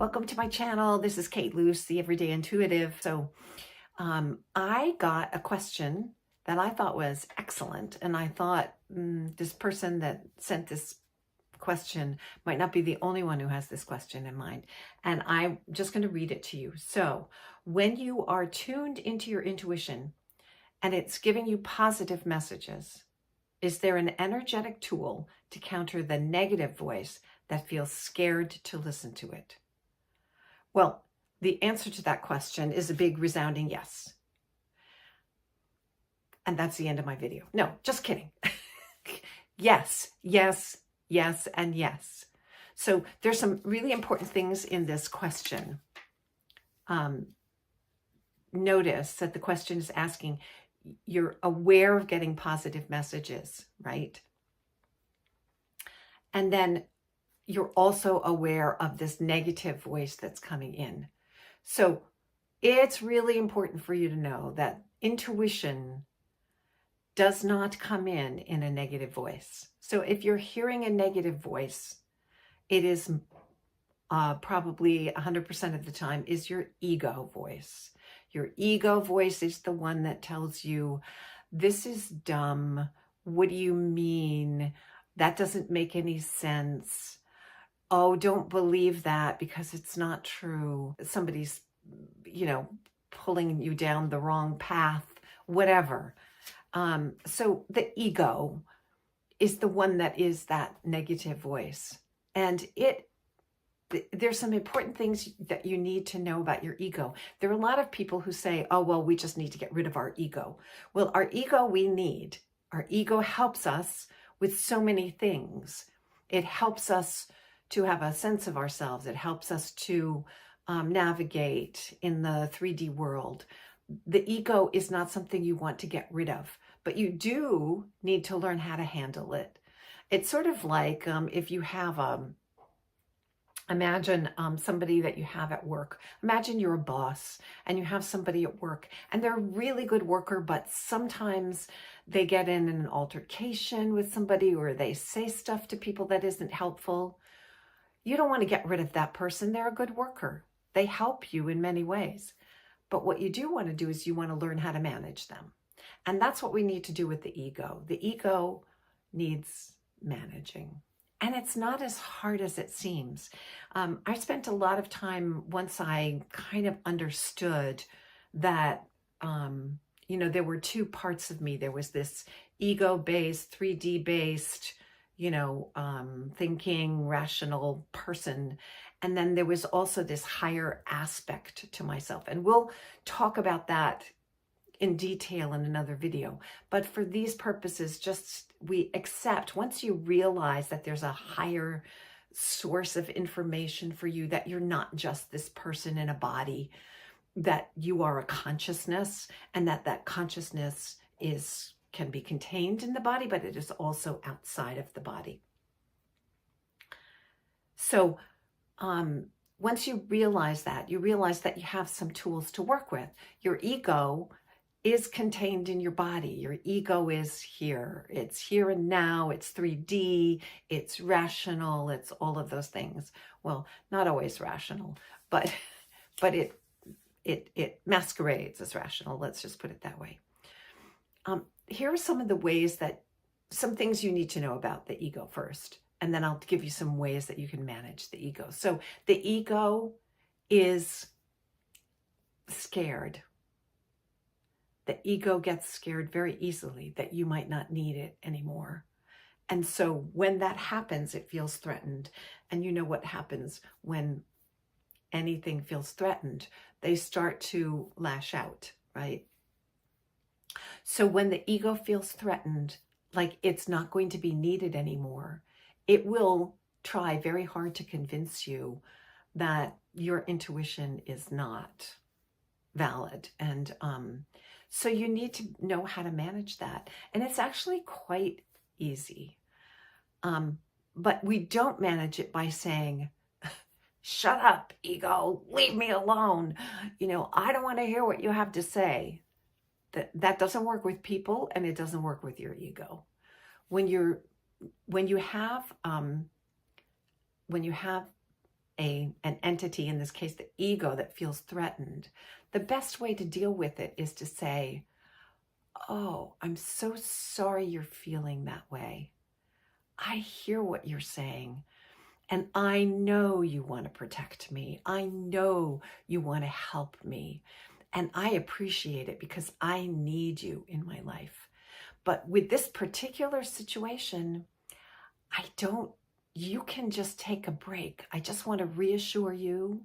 Welcome to my channel. This is Kate Luce, the Everyday Intuitive. I got a question that I thought was excellent, and I thought this person that sent this question might not be the only one who has this question in mind, and I'm just going to read it to you. So, when you are tuned into your intuition and it's giving you positive messages, is there an energetic tool to counter the negative voice that feels scared to listen to it? Well, the answer to that question is a big resounding yes. And that's the end of my video. No, just kidding. Yes, yes, yes, and yes. So there's some really important things in this question. Notice that the question is asking, you're aware of getting positive messages, right? And then you're also aware of this negative voice that's coming in. So it's really important for you to know that intuition does not come in a negative voice. So if you're hearing a negative voice, it is probably 100% of the time is your ego voice. Your ego voice is the one that tells you, this is dumb. What do you mean? That doesn't make any sense. Oh, don't believe that because it's not true. Somebody's, pulling you down the wrong path, whatever. So the ego is the one that is that negative voice. And there's some important things that you need to know about your ego. There are a lot of people who say, oh, well, we just need to get rid of our ego. Well, our ego we need. Our ego helps us with so many things. It helps us to have a sense of ourselves. It helps us to navigate in the 3D world. The ego is not something you want to get rid of, but you do need to learn how to handle it. It's sort of like if you have imagine somebody that you have at work. Imagine you're a boss and you have somebody at work and they're a really good worker, but sometimes they get in an altercation with somebody or they say stuff to people that isn't helpful. You don't want to get rid of that person. They're a good worker. They help you in many ways. But what you do want to do is you want to learn how to manage them. And that's what we need to do with the ego. The ego needs managing. And it's not as hard as it seems. I spent a lot of time once I kind of understood that, there were two parts of me. There was this ego-based, 3D-based, thinking, rational person. And then there was also this higher aspect to myself. And we'll talk about that in detail in another video. But for these purposes, we accept, once you realize that there's a higher source of information for you, that you're not just this person in a body, that you are a consciousness, and that consciousness can be contained in the body, but it is also outside of the body. So once you realize that you have some tools to work with. Your ego is contained in your body. Your ego is here. It's here and now. It's 3D. It's rational. It's all of those things. Well, not always rational, but it masquerades as rational. Let's just put it that way. Here are some things you need to know about the ego first, and then I'll give you some ways that you can manage the ego. So the ego is scared. The ego gets scared very easily that you might not need it anymore. And so when that happens, it feels threatened. And you know what happens when anything feels threatened? They start to lash out, right? So when the ego feels threatened, like it's not going to be needed anymore, it will try very hard to convince you that your intuition is not valid. And so you need to know how to manage that. And it's actually quite easy. But we don't manage it by saying, shut up, ego, leave me alone. I don't want to hear what you have to say. That doesn't work with people, and it doesn't work with your ego. When you have an entity, in this case, the ego, that feels threatened, the best way to deal with it is to say, oh, I'm so sorry you're feeling that way. I hear what you're saying. And I know you want to protect me. I know you want to help me. And I appreciate it because I need you in my life. But with this particular situation, you can just take a break. I just want to reassure you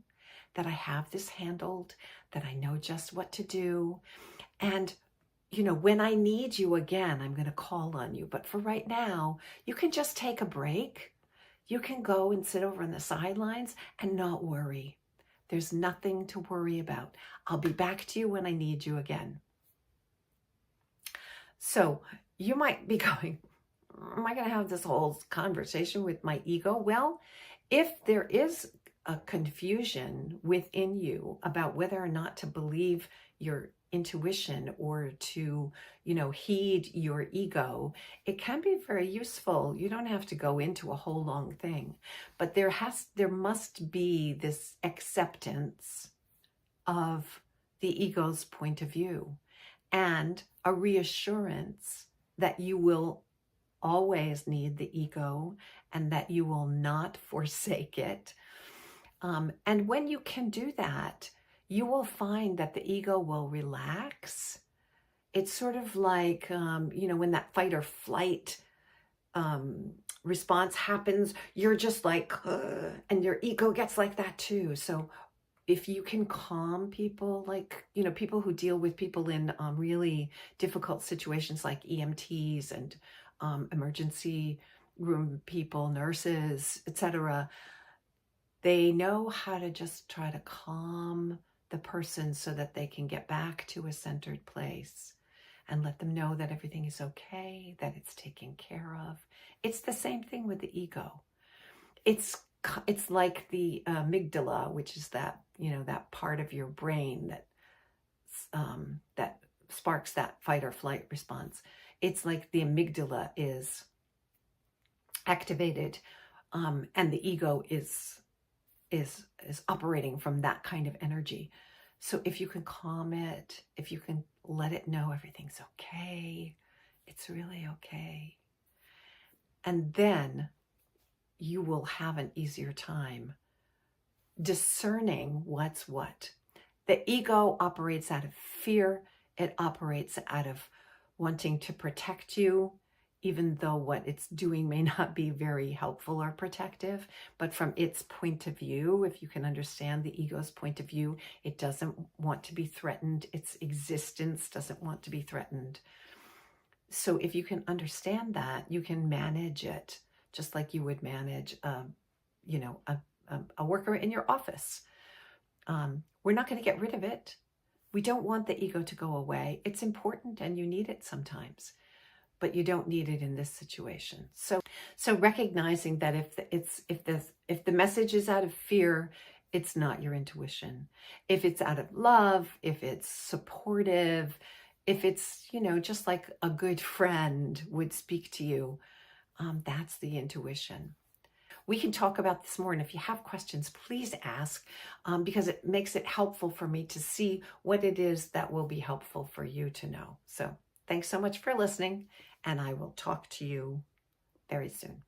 that I have this handled, that I know just what to do. And, when I need you again, I'm going to call on you. But for right now, you can just take a break. You can go and sit over on the sidelines and not worry. There's nothing to worry about. I'll be back to you when I need you again. So you might be going, am I going to have this whole conversation with my ego? Well, if there is a confusion within you about whether or not to believe your intuition or to, heed your ego, it can be very useful. You don't have to go into a whole long thing, but there must be this acceptance of the ego's point of view and a reassurance that you will always need the ego and that you will not forsake it. And when you can do that, you will find that the ego will relax. It's sort of like, when that fight or flight response happens, you're just like, and your ego gets like that too. So if you can calm people, like, people who deal with people in really difficult situations like EMTs and emergency room people, nurses, etc., they know how to just try to calm the person so that they can get back to a centered place and let them know that everything is okay, that it's taken care of. It's the same thing with the ego. It's like the amygdala, which is that, that part of your brain that sparks that fight or flight response. It's like the amygdala is activated, and the ego is operating from that kind of energy. So if you can calm it, if you can let it know everything's okay, it's really okay, and then you will have an easier time discerning what's what. The ego operates out of fear. It operates out of wanting to protect you, even though what it's doing may not be very helpful or protective. But from its point of view, if you can understand the ego's point of view, it doesn't want to be threatened. Its existence doesn't want to be threatened. So if you can understand that, you can manage it just like you would manage, a worker in your office. We're not going to get rid of it. We don't want the ego to go away. It's important and you need it sometimes, but you don't need it in this situation. So recognizing that if the message is out of fear, it's not your intuition. If it's out of love, if it's supportive, if it's, just like a good friend would speak to you, that's the intuition. We can talk about this more, and if you have questions, please ask, because it makes it helpful for me to see what it is that will be helpful for you to know. So thanks so much for listening, and I will talk to you very soon.